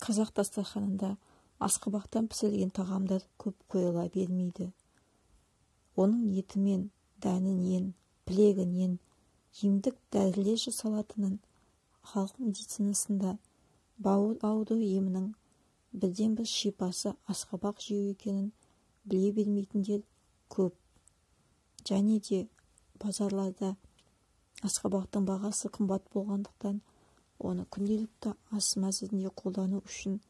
Қазақ дастарханында асқабақтан пісірілген тағамдар көп қойыла бермейді. Оның етімен, дәнінен, білегінен емдік дәрілер жасалатынын халық медицинасында бауыр ауруы емінің бірден бір шипасы асқабақ жеу екенін біле бермейтіндер көп. Және де базарларда асқабақтың бағасы қымбат болғандықтан оны күнделікті ас мәзірінде қолдану үшін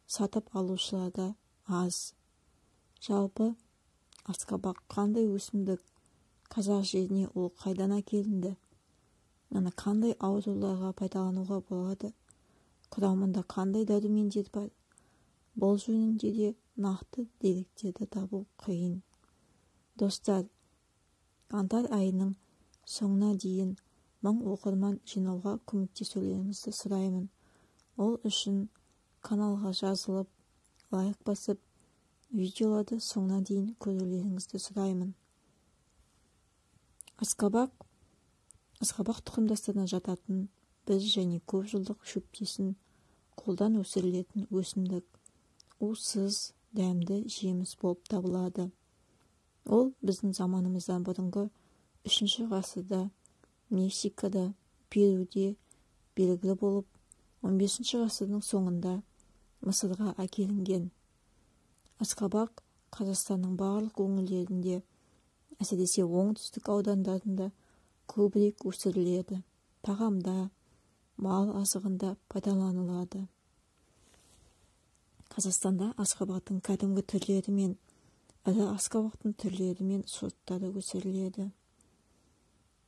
сатып алушылар да аз. Жалпы асқабақ қандай өсімдік, қазақ жеріне ол қайдан әкелінді, оны қандай ауруларға пайдалануға болады, құрамында қандай дәрумендер бар, бұл жөнінде де нақты деректерді табу қиын. Достар, қаңтар айының соңына дейін 1000 оқырман жинауға көмектесулеріңізді сұраймын. Ол үшін каналға жазылып, лайк басып, видеоларды соңына дейін көрулеріңізді сұраймын. Асқабақ тұқымдастарына жататын біз және көп жылдық шөптесін қолдан өсірілетін өсімдік, усыз, дәмді жеміс болып табылады. Ол біздің заманымыздан бұрынғы 3 ғасырда Мексикада, Перуде белгілі болып, 15 ғасырдың соңында Мысырға әкелінген. Асқабақ Қазақстанның барлық өңірлерінде, әсіресе оңтүстік аудандарында көбірек өсіріледі. Тағамда, мал азығында пайдаланылады. Қазақстанда асқабақтың кәдімгі түрлері мен ірі асқабақтың түрлері мен сорттары өсіріледі.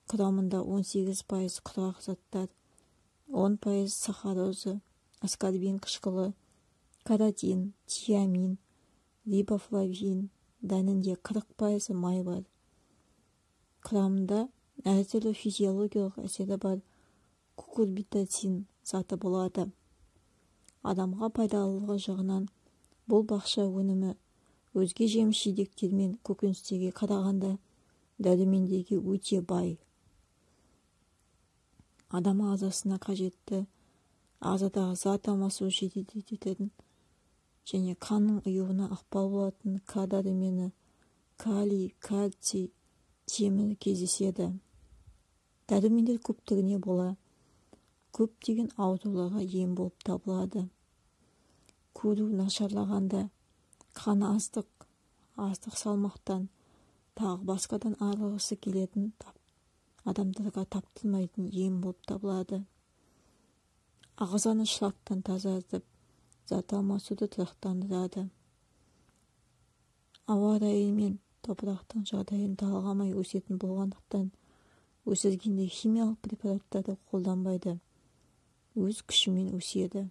Құрамында 18% құрғақ заттар, 10% сахароза, аскорбин қышқылы, каротин, тиамин, рибофлавин, дәнінде 40% май бар. Құрамында әртүрлі физиологиялық әсері бар кукурбитацин заты болады. Адамға пайдалылығы жағынан бұл бақша өнімі өзге жеміс-жидектер мен көкөністерге қарағанда дәрумендерге өте бай. Адам ағзасына қажетті ағзадағы зат алмасуын жеделдететін және қанның ұюына ықпал болатын К дәрумені, калий, кальций, темір кездеседі. Дәрумендер көптігіне бола көптеген ауруларға ем болып табылады. Көру нашарлағанда, қан астық салмақтан, тағы басқадан арылғысы келетін адамдарға таптырмайтын ем болып табылады. Ағзаны шлактан тазартып, зат алмасуды тұрақтандырады. Ауа райы мен топырақтың жағдайын талғамай өсетін болғандықтан, өсіргенде химиялық препараттарды қолданбайды, өз күшімен өседі.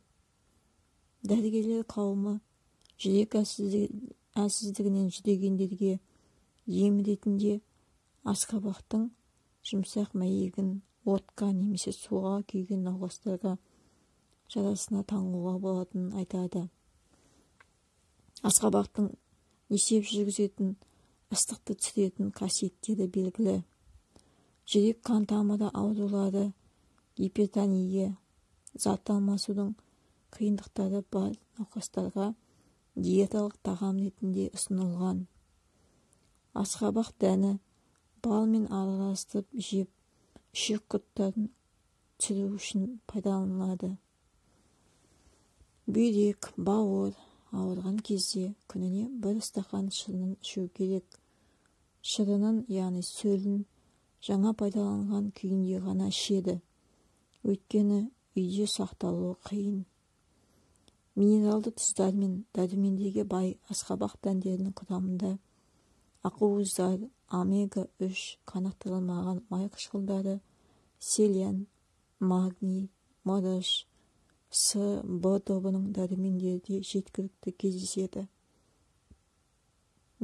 Дәрігерлер қауымы жүрек әлсіздігінен жүдегендерге ем ретінде асқабақтың жұмсақ мәйегін отқа немесе суға күйген науқастарға жарасына таңуға болатынын айтады. Асқабақтың несеп жүргізетін, ыстықты түсіретін қасиеттері белгілі. Жүрек қан тамыры аурулары, гипертония, зат алмасудың қиындықтары бар науқастарға диеталық тағам ретінде ұсынылған. Асқабақ дәні балмен араластырып жеп, ішек құрттарын түсіру үшін пайдаланылады. Бүйрек, бауыр ауырған кезде күніне 1 стақан шырынын ішу керек. Шырынын, яғни сөлін жаңа пайдаланған күйінде ғана ішеді, өйткені үйде сақталуы қиын. Минералды тұздар мен дәрумендерге бай асқабақ дәндерінің құрамында ақуыздар, омега-3 қанықтырылмаған май қышқылдары, селен, магний, мырыш, С, Б тобының дәрумендері жеткілікті кездеседі.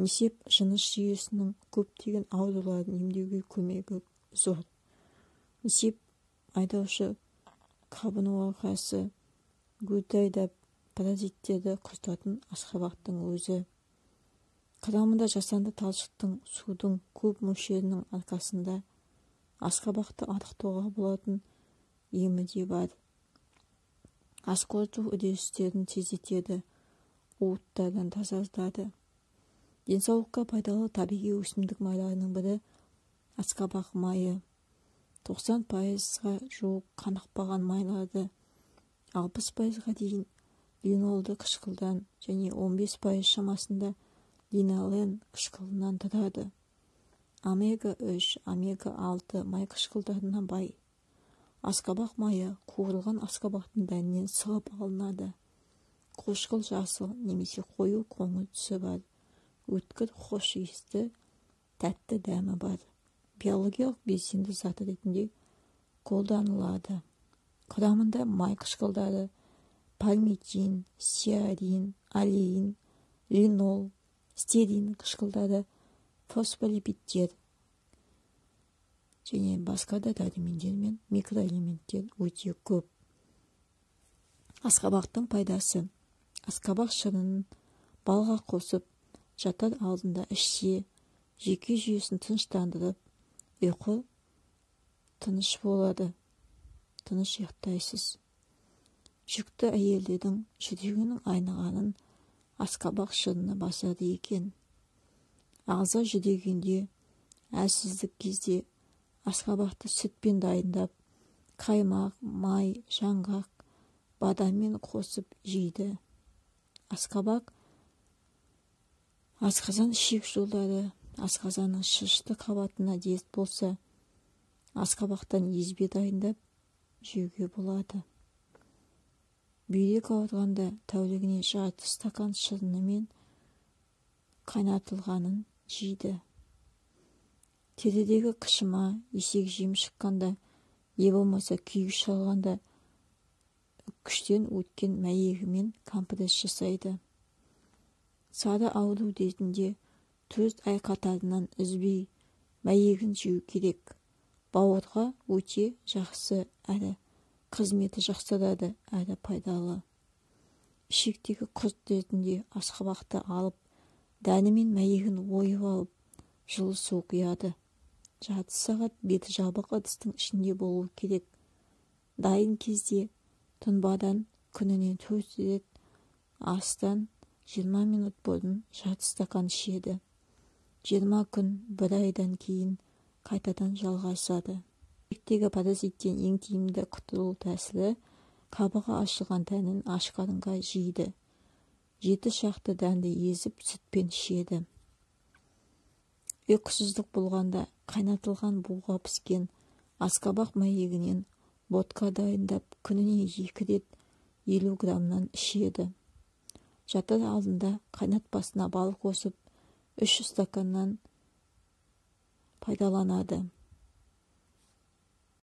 Несеп жыныс жүйесінің көптеген ауруларын емдеуге көмегі зор. Несеп айдаушы қабынуға қарсы гутайда паразиттерді құртатын асқабақтың өзі. Құрамында жасанды талшықтың судың көп мөлшерінің арқасында асқабақты арықтауға болатын емі де бар. асқорыту үдерістерін тездетеді, уыттардан тазартады. Денсаулыққа пайдалы табиғи өсімдік майларының бірі асқабақ майы. 90%-ға жуық қанықпаған майларды 60%-ға дейін линолды қышқылдан және 15% шамасында линолен қышқылынан тұрады. Омега-3, омега-6 май қышқылдарына бай. Асқабақ майы қуырылған асқабақтың дәнінен сығып алынады. Қошқыл жасыл немесе қою қоңыр түсі бар. Өткір хош иісті, тәтті дәмі бар. Биологиялық белсенді зат ретінде қолданылады. Құрамында май қышқылдары, пальмитин, стеарин, алеин, линол, стерин қышқылдары, фосфолипидтер және басқа да дәрумендер мен микроэлементтер өте көп. Асқабақтың пайдасы. Асқабақ шырынын балға қосып, жатар алдында ішсе, жүйке жүйесін тыныштандырып, ұйқы тыныш болады. Тыныш ұйықтайсыз. Жүкті әйелдердің жүрегінің айнығанын асқабақ шырыны басады екен. Ағза жүдегенде, әлсіздік кезде асқабақты сүтпен дайындап, қаймақ, май, жаңғақ, бадаммен қосып жейді. Асқабақ асқазан ішек жолдары, асқазанның шышты қабатына дерт болса, асқабақтан езбе дайындап жеуге болады. Бүйрек ауырғанда тәулігіне жарты стакан шырынымен қайнатылғанын жейді. Терідегі қышыма, есек жем шыққанда, не болмаса күйік шалғанда күштен өткен мәйегімен компресс жасайды. Сары ауру дертінде 4 ай қатарынан үзбей мәйегін жеу керек. Бауырға өте жақсы әрі қызметі жақсарады әрі пайдалы. Ішектегі құрт дертінде асқабақты алып, дәні мен мәйегін ойып алып, жылы су құяды. Жарты сағат беті жабық ыдыстың ішінде болу керек. Дайын кезде тұнбадан күніне 4 рет, астан 20 минут бұрын жарты стакан ішеді. 20 күн, 1 айдан кейін қайтадан жалғасады. Ішектегі паразиттен ең тиімді құтылу тәсілі қабығы ашылған дәнін аш қарынға жейді. 7 шақты дәнді езіп сүтпен ішеді. Ұйқысыздық болғанда қайнатылған буға піскен асқабақ мәйегінен ботқа дайындап күніне 2 рет 50 граммнан ішеді. Жатар алдында қайнатпасына бал қосып 3 стаканнан пайдаланады.